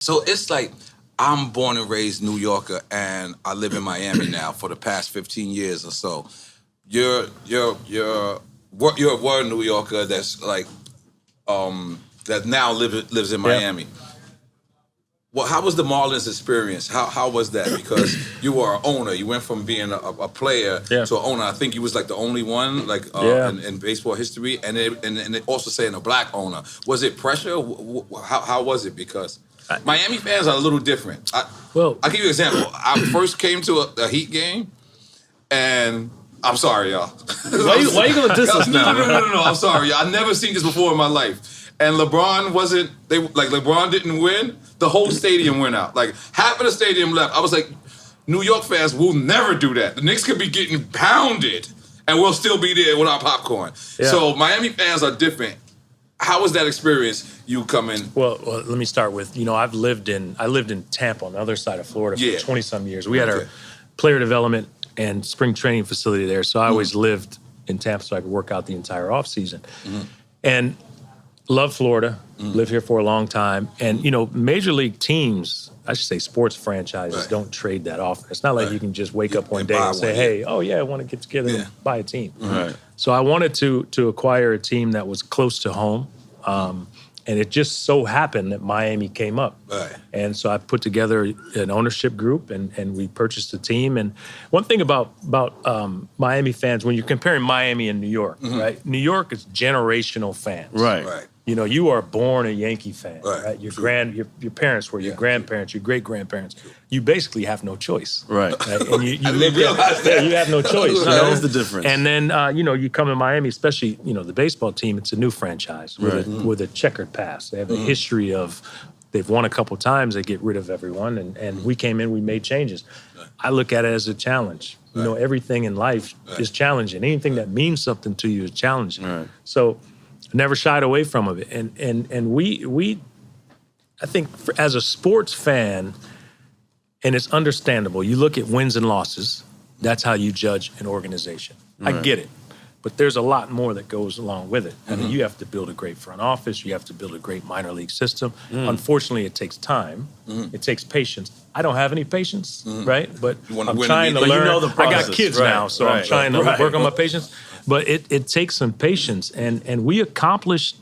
So it's like I'm born and raised New Yorker, and I live in Miami now for the past 15 years or so. You're a word New Yorker that's like that now lives in Miami. Well, how was the Marlins experience? How was that? Because you were an owner. You went from being a player to an owner. I think you was like the only one in baseball history, and it also saying a black owner. Was it pressure? How was it? Because Miami fans are a little different. I'll give you an example. I first came to a Heat game, and I'm sorry, y'all. Why you gonna diss us now? No. I'm sorry, y'all. I've never seen this before in my life. And LeBron wasn't. LeBron didn't win. The whole stadium went out. Like half of the stadium left. I was like, New York fans will never do that. The Knicks could be getting pounded, and we'll still be there with our popcorn. Yeah. So Miami fans are different. How was that experience? You coming? Well, let me start with I lived in Tampa on the other side of Florida for 20-some years. We had our player development and spring training facility there, so I always lived in Tampa so I could work out the entire off season. And love Florida, lived here for a long time. And, major league teams, I should say sports franchises, don't trade that often. It's not like you can just wake up one day and say, hey, I want to get together and buy a team. Right. So I wanted to acquire a team that was close to home. And it just so happened that Miami came up. Right. And so I put together an ownership group and we purchased a team. And one thing about Miami fans, when you're comparing Miami and New York, right? New York is generational fans. Right. You are born a Yankee fan, right? Your parents were, your grandparents, your great-grandparents. You basically have no choice. Right. And you have no choice. That is the difference. And then, you come to Miami, especially, the baseball team, it's a new franchise with a checkered past. They have a history of, they've won a couple times, they get rid of everyone. And we came in, we made changes. I look at it as a challenge. Everything in life is challenging. Anything that means something to you is challenging. Right. So never shied away from it. And we I think as a sports fan, and it's understandable, you look at wins and losses, that's how you judge an organization. I get it. But there's a lot more that goes along with it. I mean, you have to build a great front office. You have to build a great minor league system. Unfortunately, it takes time. It takes patience. I don't have any patience, right? But I'm trying to learn. I got kids now, so I'm trying to work on my patience. But it takes some patience. And we accomplished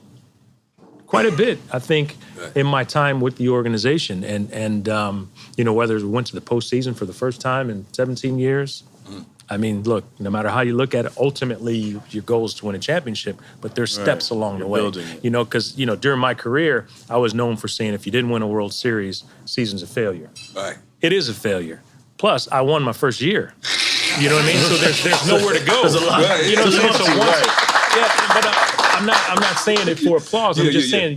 quite a bit, I think, in my time with the organization. And whether we went to the postseason for the first time in 17 years, I mean, look, no matter how you look at it, ultimately your goal is to win a championship, but there's steps along the way. Because, during my career, I was known for saying if you didn't win a World Series, season's a failure. Right. It is a failure. Plus, I won my first year. You know what I mean? So there's nowhere to go. There's a lot. You know what I'm saying? But I'm not saying it for applause. I'm just saying,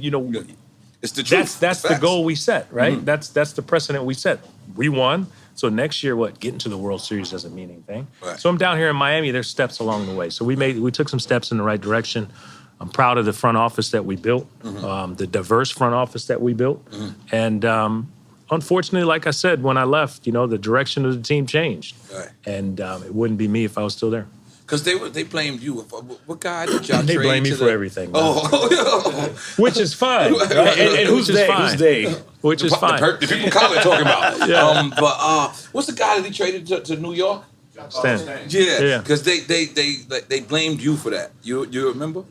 it's the truth. That's the goal we set, right? That's the precedent we set. We won. So next year, getting to the World Series doesn't mean anything. Right. So I'm down here in Miami. There's steps along the way. So we took some steps in the right direction. I'm proud of the front office that we built, the diverse front office that we built. And unfortunately, like I said, when I left, the direction of the team changed. Right. And it wouldn't be me if I was still there. Because they blamed you. What guy did y'all They trade blame me to for everything. Which is fine. Right? And who's they? Who's they? Which is fine. The people in college talking about. But what's the guy that he traded to New York? Stan. Yeah. Because they blamed you for that. You remember?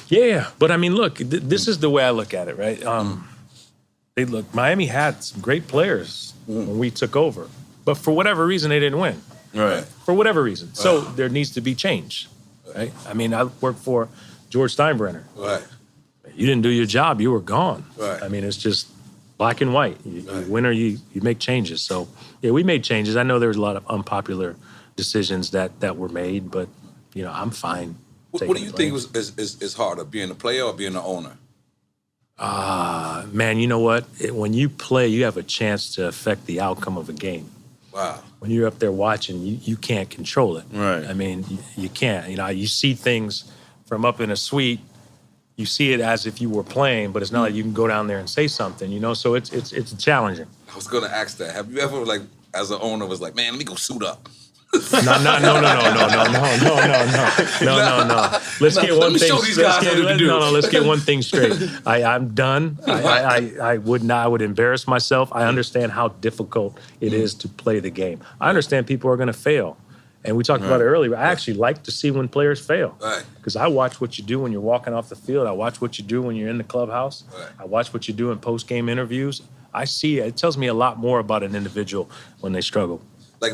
Yeah. But I mean, look, this is the way I look at it, right? Miami had some great players when we took over. But for whatever reason, they didn't win. Right. For whatever reason. So there needs to be change, right? I mean, I worked for George Steinbrenner. Right. You didn't do your job, you were gone. Right. I mean, it's just black and white. You win or you make changes. So, yeah, we made changes. I know there was a lot of unpopular decisions that were made, but, I'm fine. What do you think is harder, being a player or being an owner? Man, you know what? When you play, you have a chance to affect the outcome of a game. Wow. When you're up there watching, you can't control it. Right. I mean, you can't. You see things from up in a suite. You see it as if you were playing, but it's not like you can go down there and say something, So it's challenging. I was going to ask that. Have you ever, as an owner, was like, man, let me go suit up? No. Let's get one thing. Let's get one thing straight. I'm done. I would embarrass myself. I understand how difficult it is to play the game. I understand people are going to fail. And we talked about it earlier. I actually like to see when players fail. Because I watch what you do when you're walking off the field. I watch what you do when you're in the clubhouse. I watch what you do in post-game interviews. I see it. It tells me a lot more about an individual when they struggle. Like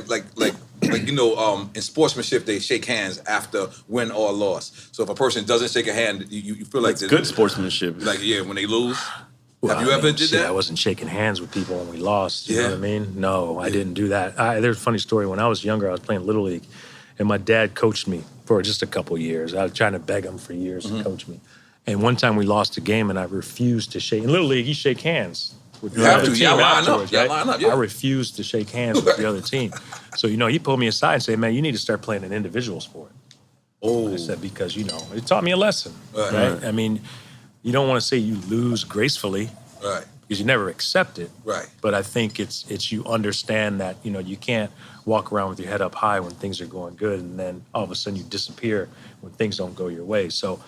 in sportsmanship, they shake hands after win or loss. So if a person doesn't shake a hand, you feel like it's good sportsmanship. Like, when they lose. Well, Have you ever did that? I wasn't shaking hands with people when we lost. You know what I mean? No, I Yeah. didn't do that. There's a funny story. When I was younger, I was playing Little League, and my dad coached me for just a couple years. I was trying to beg him for years to coach me. And one time we lost a game, and I refused to shake. In Little League, you shake hands with the other team afterwards, right? Line up, I refused to shake hands with the other team. So, he pulled me aside and said, man, you need to start playing an individual sport. I said, because, it taught me a lesson, right? I mean, you don't want to say you lose gracefully. Right. Because you never accept it. Right. But I think it's you understand that, you can't walk around with your head up high when things are going good and then all of a sudden you disappear when things don't go your way. So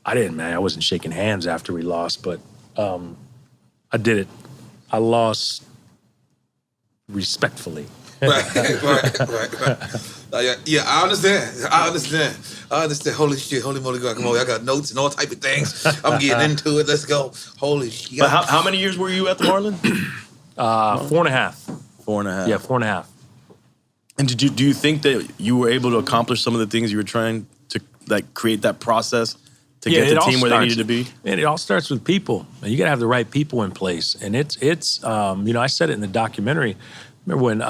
I wasn't shaking hands after we lost, but I did it. I lost respectfully. Right. I understand. Holy shit, holy moly, God, come on. I got notes and all type of things. I'm getting into it. Let's go. Holy shit. But how many years were you at the Marlins? 4.5. 4.5. Yeah, 4.5. And do you think that you were able to accomplish some of the things you were trying to create that process to get the team where they needed to be? And it all starts with people. You got to have the right people in place. And it's I said it in the documentary. Remember when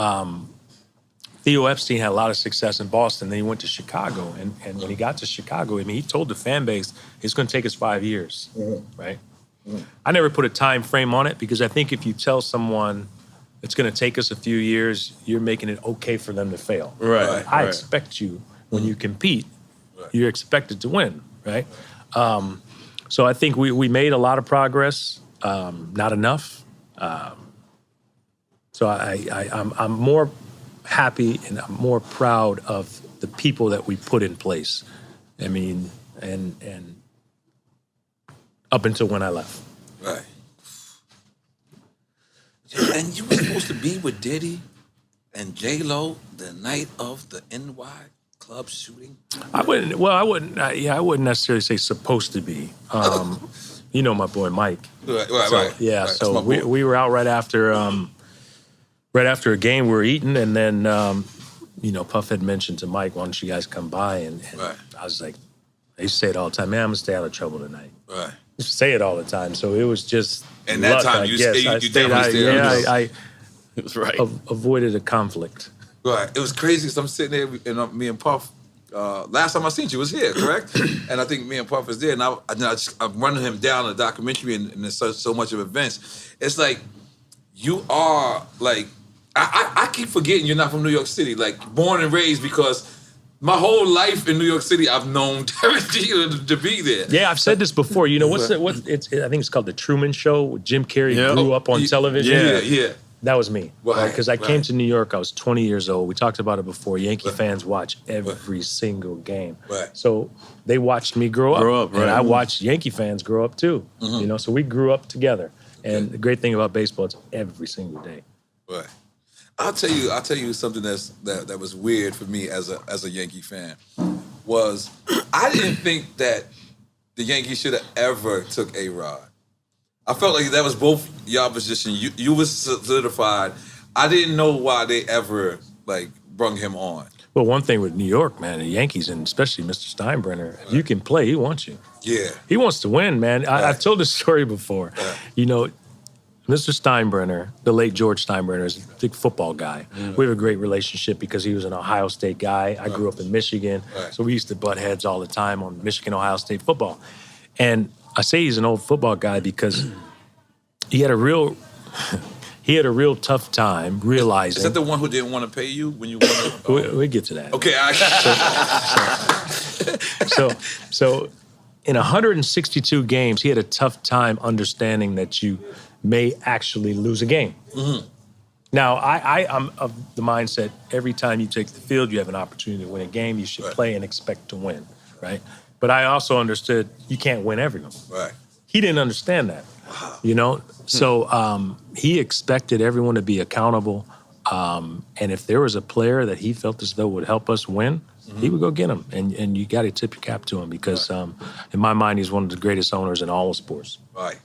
Theo Epstein had a lot of success in Boston, then he went to Chicago. And when he got to Chicago, he told the fan base, it's going to take us 5 years, right? I never put a time frame on it because I think if you tell someone it's going to take us a few years, you're making it okay for them to fail. Right. I expect you, when you compete, you're expected to win, right? So I think we made a lot of progress, not enough. So I'm more happy and I'm more proud of the people that we put in place. I mean, and up until when I left. Right. And you were supposed to be with Diddy and J-Lo the night of the NY club shooting? I wouldn't necessarily say supposed to be. My boy Mike. Right. Yeah, right. so we were out right after a game we were eating, and then Puff had mentioned to Mike, why don't you guys come by? And I was like, I used to say it all the time, man, I'm gonna stay out of trouble tonight. Right. I used to say it all the time, so it was just And that luck, time I you guess. definitely stayed out of I It was right. avoided a conflict. Right. It was crazy because I'm sitting there and me and Puff, last time I seen you was here, correct? And I think me and Puff was there, and I'm running him down in the documentary, and there's so much of events. It's like, you are like, I keep forgetting you're not from New York City, like born and raised, because my whole life in New York City, I've known to be there. Yeah, I've said this before. I think it's called The Truman Show. Where Jim Carrey grew up on television. Yeah. That was me. Right, Because I came to New York, I was 20 years old. We talked about it before. Yankee fans watch every single game. Right. So they watched me grow up. Right. And I watched Yankee fans grow up too. So we grew up together. And the great thing about baseball, it's every single day. Right. I'll tell you something that was weird for me as a Yankee fan was I didn't think that the Yankees should have ever took A-Rod. I felt like that was both y'all position. You was solidified. I didn't know why they ever brung him on. Well, one thing with New York, man, the Yankees, and especially Mr. Steinbrenner, if you can play, he wants you. Yeah. He wants to win, man. I've told this story before. Mr. Steinbrenner, the late George Steinbrenner, is a big football guy. We have a great relationship because he was an Ohio State guy. I grew up in Michigan, so we used to butt heads all the time on Michigan-Ohio State football. And I say he's an old football guy because he had a real tough time realizing. Is that the one who didn't want to pay you when you won? We get to that. Okay. So in 162 games, he had a tough time understanding that you may actually lose a game. Now, I'm of the mindset every time you take the field, you have an opportunity to win a game. You should play and expect to win, right? But I also understood you can't win every one. Right. He didn't understand that, you know? So he expected everyone to be accountable. And if there was a player that he felt as though would help us win, he would go get him. And you got to tip your cap to him because in my mind, he's one of the greatest owners in all of sports. Right.